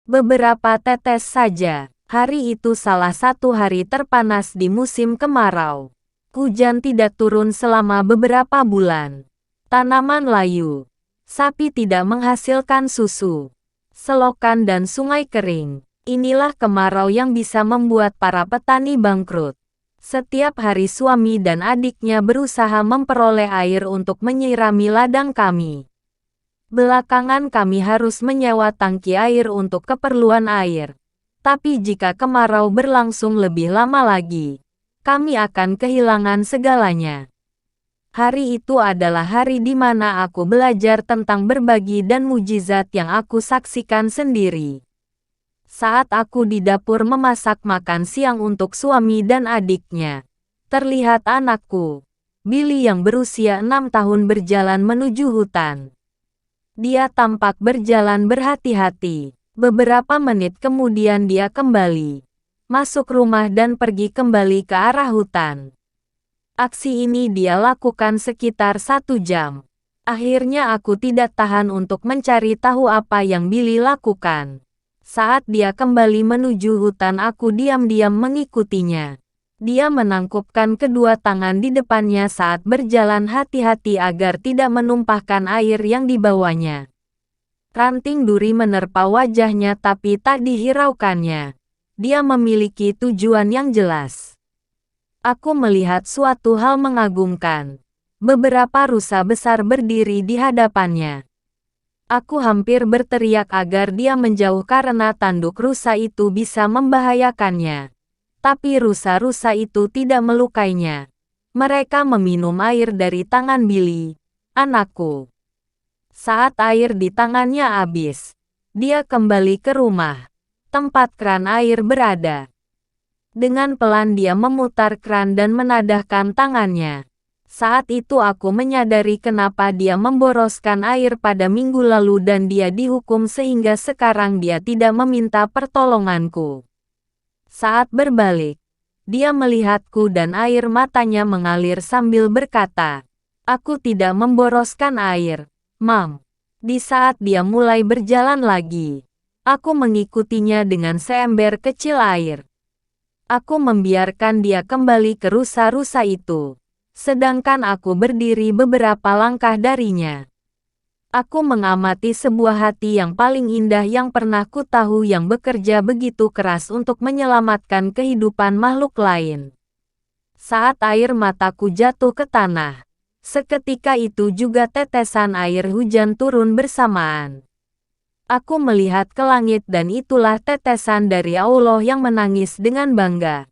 Beberapa tetes saja. Hari itu salah satu hari terpanas di musim kemarau. Hujan tidak turun selama beberapa bulan. Tanaman layu. Sapi tidak menghasilkan susu. Selokan dan sungai kering. Inilah kemarau yang bisa membuat para petani bangkrut. Setiap hari suami dan adiknya berusaha memperoleh air untuk menyirami ladang kami. Belakangan kami harus menyewa tangki air untuk keperluan air. Tapi jika kemarau berlangsung lebih lama lagi, kami akan kehilangan segalanya. Hari itu adalah hari di mana aku belajar tentang berbagi dan mujizat yang aku saksikan sendiri. Saat aku di dapur memasak makan siang untuk suami dan adiknya, terlihat anakku, Billy yang berusia 6 tahun berjalan menuju hutan. Dia tampak berjalan berhati-hati. Beberapa menit kemudian dia kembali masuk rumah dan pergi kembali ke arah hutan. Aksi ini dia lakukan sekitar 1 jam. Akhirnya aku tidak tahan untuk mencari tahu apa yang Billy lakukan. Saat dia kembali menuju hutan, aku diam-diam mengikutinya. Dia menangkupkan kedua tangan di depannya saat berjalan hati-hati agar tidak menumpahkan air yang dibawanya. Ranting duri menerpa wajahnya tapi tak dihiraukannya. Dia memiliki tujuan yang jelas. Aku melihat suatu hal mengagumkan. Beberapa rusa besar berdiri di hadapannya. Aku hampir berteriak agar dia menjauh karena tanduk rusa itu bisa membahayakannya. Tapi rusa-rusa itu tidak melukainya. Mereka meminum air dari tangan Billy, anakku. Saat air di tangannya habis, dia kembali ke rumah, tempat keran air berada. Dengan pelan dia memutar keran dan menadahkan tangannya. Saat itu aku menyadari kenapa dia memboroskan air pada minggu lalu dan dia dihukum sehingga sekarang dia tidak meminta pertolonganku. Saat berbalik, dia melihatku dan air matanya mengalir sambil berkata, "Aku tidak memboroskan air, Mam." Di saat dia mulai berjalan lagi, aku mengikutinya dengan seember kecil air. Aku membiarkan dia kembali ke rusa-rusa itu, sedangkan aku berdiri beberapa langkah darinya. Aku mengamati sebuah hati yang paling indah yang pernah kutahu yang bekerja begitu keras untuk menyelamatkan kehidupan makhluk lain. Saat air mataku jatuh ke tanah, seketika itu juga tetesan air hujan turun bersamaan. Aku melihat ke langit dan itulah tetesan dari Allah yang menangis dengan bangga.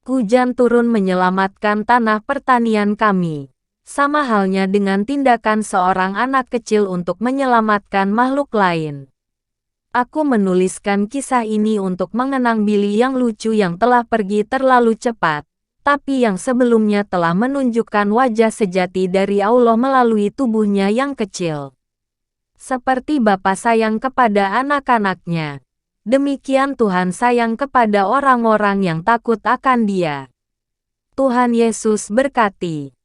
Hujan turun menyelamatkan tanah pertanian kami. Sama halnya dengan tindakan seorang anak kecil untuk menyelamatkan makhluk lain. Aku menuliskan kisah ini untuk mengenang Billy yang lucu yang telah pergi terlalu cepat. Tapi yang sebelumnya telah menunjukkan wajah sejati dari Allah melalui tubuhnya yang kecil. Seperti Bapa sayang kepada anak-anaknya, demikian Tuhan sayang kepada orang-orang yang takut akan Dia. Tuhan Yesus berkati.